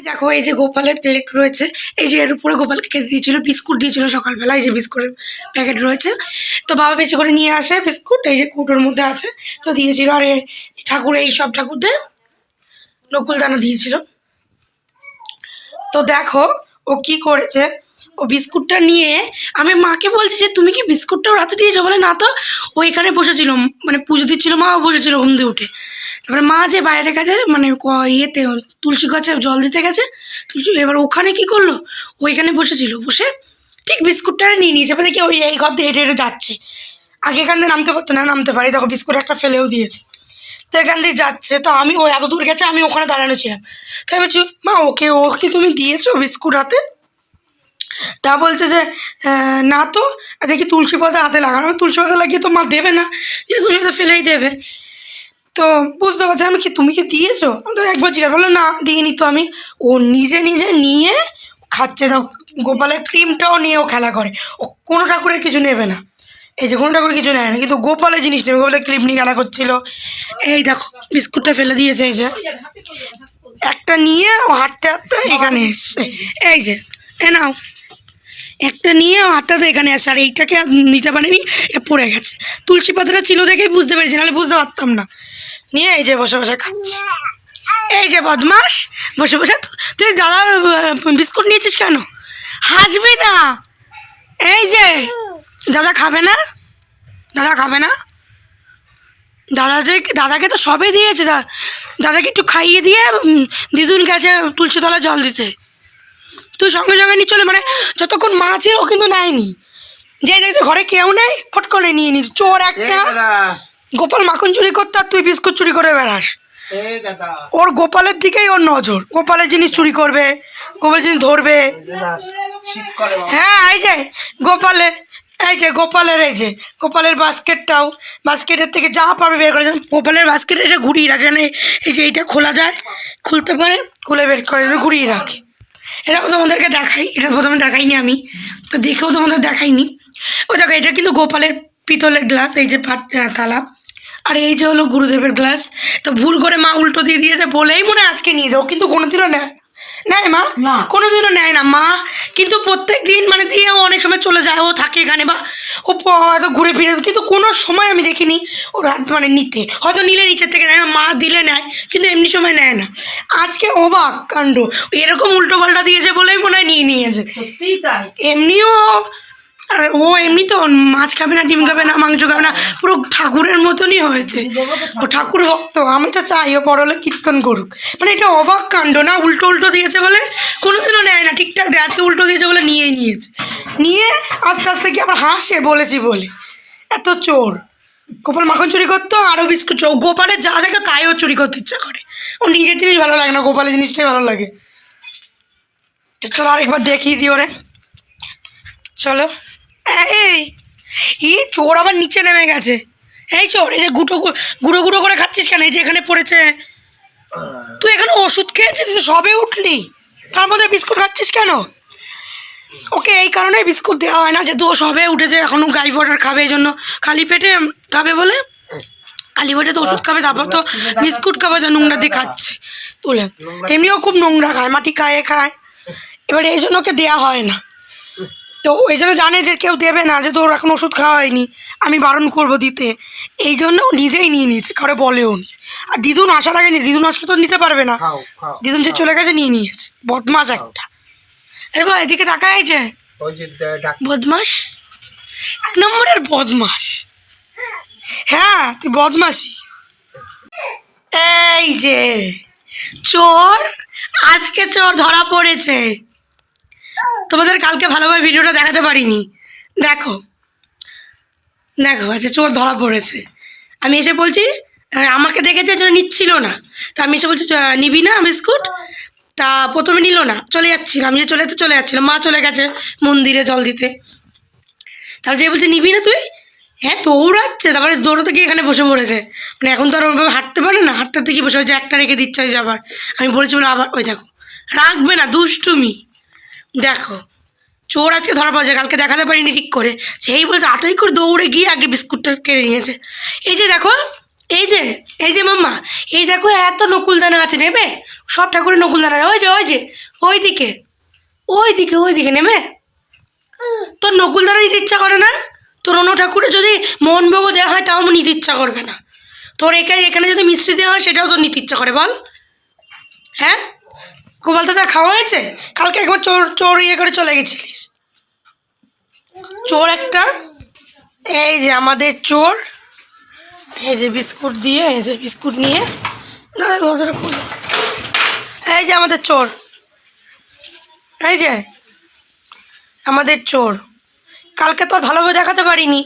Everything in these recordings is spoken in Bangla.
দেখো এই যে গোপালের প্লেট রয়েছে, এই যে এর উপরে গোপালকে খেতে দিয়েছিল, বিস্কুট দিয়েছিল সকালবেলা, এই যে বিস্কুটের প্যাকেট রয়েছে। তো বাবা বেশি করে নিয়ে আসে বিস্কুট, এই যে কৌটোর মধ্যে আছে, তো দিয়েছিল। আর ঠাকুর এই সব ঠাকুরদের নকুলদানা দিয়েছিল। তো দেখো ও কি করেছে, ও বিস্কুটটা নিয়ে আমি মাকে বলছি যে তুমি কি বিস্কুটটা ওর হাতে দিয়েছো? বলে না তো, ও এখানে বসেছিল, মানে পুজো দিচ্ছিল, মাও বসেছিল ঘুম দিয়ে উঠে। তারপরে মা যে বাইরে গেছে, মানে ইয়েতে তুলসী গাছে জল দিতে গেছে, এবার ওখানে কি করলো, ওইখানে বসেছিল, বসে ঠিক বিস্কুটটা নিয়ে নিয়েছে। এবার দেখি ওই এই ঘর দিয়ে হেঁটে হেঁটে যাচ্ছে, আগে এখান দিয়ে নামতে পারতো না, নামতে পারি, দেখো বিস্কুট একটা ফেলেও দিয়েছে। তো এখান দিয়ে যাচ্ছে, তো আমি ও এত দূর গেছে, আমি ওখানে দাঁড়ানো ছিলাম। তাই বলছি মা ওকে কি তুমি দিয়েছো বিস্কুট হাতে? তা বলছে যে না তো, দেখি তুলসী পাতা হাতে লাগানো, তুলসী পাতা লাগিয়ে তো মা দেবে না, যে তুলসী পাতা ফেলেই দেবে। তো বুঝতে পারছি আমি কি তুমি কি দিয়েছো? তো একবার জিজ্ঞাসা বললো না দিইনি তো আমি। ও নিজে নিজে নিয়ে খাচ্ছে, দাও গোপালের ক্রিমটাও নিয়ে ও খেলা করে। ও কোনো ঠাকুরের কিছু নেবে না, এই যে কোনো ঠাকুর কিছু নেয় না, কিন্তু গোপালের জিনিস নেবে, গোপালের ক্রিম নিয়ে খেলা করছিল। এই দেখো বিস্কুটটা ফেলে দিয়েছে, এই যে একটা নিয়ে ও হাঁটতে হাঁটতে এখানে এসছে, এই যে এ নাও একটা নিয়ে হাতটা তো এখানে আসছে। আর এইটাকে আর নিতে পারেনি, এটা পড়ে গেছে। তুলসী পাতাটা ছিল দেখেই বুঝতে পেরেছি, নাহলে বুঝতে পারতাম না। নিয়ে এই যে বসে বসে খাচ্ছে, এই যে বদমাস বসে বসে। তুই দাদা বিস্কুট নিয়েছিস কেন? হাসবি না, এই যে দাদা খাবে না, দাদা খাবে না, দাদাকে তো সবে দিয়েছে, দাদাকে একটু খাইয়ে দিয়ে দিদুন গেছে তুলসী তলায় জল দিতে। তুই সঙ্গে সঙ্গে নিয়ে চলে, মানে যতক্ষণ মা ছিল ও কিন্তু নেয়নি, যে দেখতে ঘরে কেউ নেই ফট করে নিয়ে নিস। চোর একটা, গোপাল মাখন চুরি করতে আর তুই বিস্কুট চুরি করে বেড়াস। ওর গোপালের দিকেই ওর নজর, গোপালের জিনিস চুরি করবে, গোপালের জিনিস ধরবে। হ্যাঁ এই যে গোপালের, এই যে গোপালের, এই যে গোপালের বাস্কেটটাও, বাস্কেটের থেকে যা পারবে বের করে, গোপালের বাস্কেট এটা ঘুরিয়ে রাখে, মানে এই যে এইটা খোলা যায়, খুলতে পারে, খুলে বের করে ঘুরিয়ে রাখে। এটা তোমাদেরকে দেখাই, এটা প্রথমে দেখাইনি আমি, তো দেখেও তোমাদের দেখাইনি। ও দেখো এটা কিন্তু গোপালের পিতলের গ্লাস, এই যে থালা, আর এই যে হলো গুরুদেবের গ্লাস। তো ভুল করে মা উল্টো দিয়ে দিয়েছে বলেই মনে হয় আজকে নিয়ে যাও, কিন্তু কোনোদিনও নেয় নেয় মা, কোনোদিনও নেয় না মা, কিন্তু প্রত্যেক দিন মানে দিয়ে ও অনেক সময় চলে যায়, ও থাকে এখানে বা ও হয়তো ঘুরে ফিরে, কিন্তু কোনো সময় আমি দেখিনি ওর হাত মানে নিতে, হয়তো নিলে নিচের থেকে নেয়, মা দিলে নেয়, কিন্তু এমনি সময় নেয় না। আজকে অবাক কাণ্ড, এরকম উল্টো পাল্টা দিয়েছে বলেই মনে হয় নিয়ে নিয়েছে। এমনিও আর ও এমনি তো মাছ খাবে না, ডিম খাবে না, মাংস খাবে না, পুরো ঠাকুরের মতনই হয়েছে। ও ঠাকুর ভক্ত, আমি তো চাই ও বড় হলে কীর্তন করুক। মানে এটা অবাক কাণ্ড না, উল্টো উল্টো দিয়েছে বলে কোনোদিনও নেয় না, ঠিকঠাক দেয়, আজকে উল্টো দিয়েছে বলে নিয়েই নিয়েছে। নিয়ে আস্তে আস্তে কি আবার হাসে বলেছি বলে, এত চোর। গোপাল মাখন চুরি করতো, আরও বিস্কুট, গোপালের যা দেখে তাই ও চুরি করতে ইচ্ছা করে, ও নিজের জিনিস ভালো লাগে না, গোপালের জিনিসটাই ভালো লাগে। চলো আরেকবার দেখিয়ে দিও রে, চলো। এই চোর আবার নিচে নেমে গেছে, এই চোর, এই যে গুঁড়ো গুঁড়ো করে খাচ্ছিস কেন? এই যে এখানে পড়েছে, তুই এখানে ওষুধ খেয়েছিস, সবে উঠলি, তার মধ্যে বিস্কুট খাচ্ছিস কেন? ওকে এই কারণেই বিস্কুট দেওয়া হয় না, যে তো সবে উঠেছে, এখনও গাই ফোটার খাবে, এই জন্য খালি পেটে খাবে বলে, খালি পেটে তো ওষুধ খাবে, তারপর তো বিস্কুট খাবে, তো নোংরা দিয়ে খাচ্ছে তুলে, এমনিও খুব নোংরা খায়, মাটি খায় খায়, এবার এই জন্য ওকে দেওয়া হয় না। তো ওই জন্য জানে যে কেউ দেবে না, যে তোর এখন ওষুধ খাওয়া হয়নি, আমি বারণ করবো দিতে, এই জন্য নিজেই নিয়ে নিয়েছে, কারো বলেও নি। আর দিদুন আসার আগে দিদুন আসলে তো নিতে পারবে না, দিদুন যে চলে গেছে নিয়ে নিয়েছে, বদমাস একটা। আরে ভাই এদিকে টাকা আছে, বদমাস, এক নম্বরের বদমাস। হ্যাঁ তুই বদমাসি। এই যে চোর, আজকে চোর ধরা পড়েছে। তোমাদের কালকে ভালোভাবে ভিডিওটা দেখাতে পারিনি, দেখো দেখো, আচ্ছা চোর ধরা পড়েছে। আমি এসে বলছি, আমাকে দেখেছে জন্য নিচ্ছিল না, তা আমি এসে বলছি নিবি না বিস্কুট, তা প্রথমে নিল না, চলে যাচ্ছিলাম, আমি যে চলে যাচ্ছিলাম, মা চলে গেছে মন্দিরে জল দিতে, তারপর যে বলছে নিবি না তুই, হ্যাঁ দৌড়াচ্ছে, তারপরে দৌড়াতে গিয়ে এখানে বসে পড়েছে, মানে এখন তো আর ওইভাবে হাঁটতে পারে না, হাঁটতে গিয়ে বসে হয়েছে, একটা রেখে দিচ্ছে হয়েছে, আবার আমি বলেছি বলে আবার ওই দেখো, রাখবে না, দুষ্টুমি। দেখো চোর আজকে ধরা পড়েছে, কালকে দেখাতে পারিনি ঠিক করে, সেই বলে তাড়াতাড়ি করে দৌড়ে গিয়ে আগে বিস্কুটটা কেড়ে নিয়েছে। এই যে দেখো এই যে মাম্মা, এই দেখো এত নকুলদানা আছে, নেবে? সব ঠাকুরের নকুলদানা, ওই দিকে নেবে? তোর নকুলদানা নিতে ইচ্ছা করে না? তোর অন্য ঠাকুরে যদি মোহনভোগও দেওয়া হয় তাও নিতে ইচ্ছা করবে না। তোর এখানে যদি মিষ্টি দেওয়া হয় সেটাও তোর নিতে ইচ্ছা করে, বল? হ্যাঁ, গোপাল দাদা খাওয়া হয়েছে? কালকে একবার চোর চোর ইয়ে করে চলে গেছিলিস, চোর একটা। এই যে আমাদের চোর, এই যে বিস্কুট দিয়ে, এই যে বিস্কুট নিয়ে, এই যে আমাদের চোর, এই যে আমাদের চোর। কালকে তো আর ভালোভাবে দেখাতে পারিনি,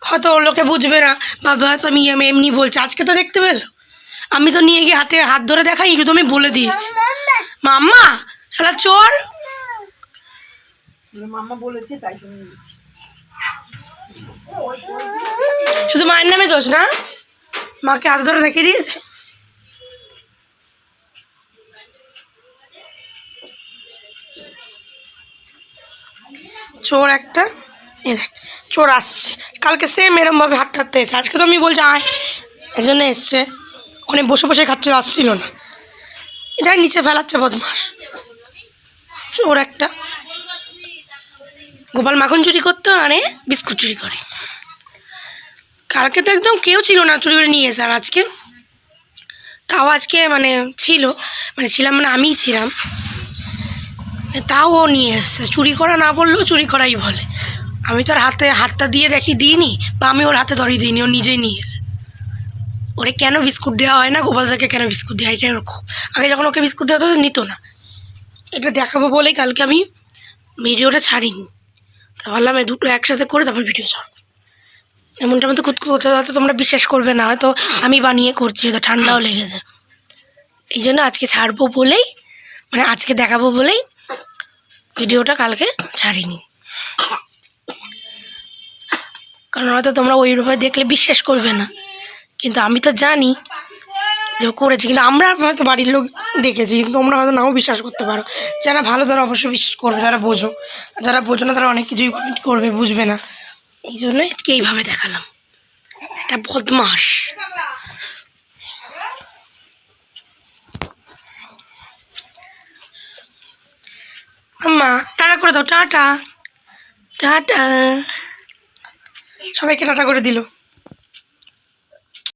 হয়তো ওর লোকে বুঝবে না, বাবা হয়তো আমি এমনি বলছি। আজকে তো দেখতে পেলো, আমি তো নিয়ে গিয়ে হাত ধরে দেখাই, শুধু আমি বলে দিয়েছি মাম্মা শালা চোর। মাম্মা বলেছে তাই শুনে নিয়েছি। শুধু মায়ের নামে দোষ না, মাকে হাত ধরে দেখিয়ে দিয়েছে। চোর একটা, এ দেখ চোর আসছে। কালকে সেম এরমভাবে হাঁটতে এসে, আজকে তো আমি বলছি আয়, এর জন্য এসছে। ওখানে বসে বসে খাচ্ছিল, আসছিল না। এটা নিচে ফেলাচ্ছে বদমাস চোর একটা। গোপাল মাখন চুরি করতো, আরে বিস্কুট চুরি করে। কালকে তো একদম কেউ ছিল না, চুরি করে নিয়ে এসে। আর আজকে তাও আজকে মানে ছিলাম মানে আমিই ছিলাম, তাও ও নিয়ে এসছে। চুরি করা না বললেও চুরি করাই বলে। আমি তো আর হাতটা দিয়ে দিইনি, বা আমি ওর হাতে ধরিয়ে দিইনি, ও নিজেই নিয়ে এসে। ওরে কেন বিস্কুট দেওয়া হয় না, গোপাল দাকে কেন বিস্কুট দেওয়া হয়, এটাই ওর খুব। আগে যখন ওকে বিস্কুট দেওয়া হতো নিত না। এটা দেখাবো বলেই কালকে আমি ভিডিওটা ছাড়িনি। তা ভাবলাম এই দুটো একসাথে করে তারপর ভিডিও ছাড়ব। এমনটা মতো কুতকুত হয়তো তোমরা বিশ্বাস করবে না, হয়তো আমি বানিয়ে করছি, হয়তো ঠান্ডাও লেগেছে। এই জন্য আজকে ছাড়বো বলেই, মানে আজকে দেখাবো বলেই ভিডিওটা কালকে ছাড়িনি। কারণ হয়তো তোমরা ওইভাবে দেখলে বিশ্বাস করবে না, কিন্তু আমি তো জানি যে ও করেছে। কিন্তু আমরা হয়তো বাড়ির লোক দেখেছি, কিন্তু তোমরা হয়তো নাও বিশ্বাস করতে পারো। যারা ভালো তারা অবশ্যই বিশ্বাস করবে, যারা বোঝো। যারা বোঝো না তারা অনেক কিছুই কমেন্ট করবে, বুঝবে না। এই জন্য আজকে এইভাবে দেখালাম। একটা বদমাস। আম্মা টাটা করে দাও, টাটা টাটা। সবাইকে টাটা করে দিল।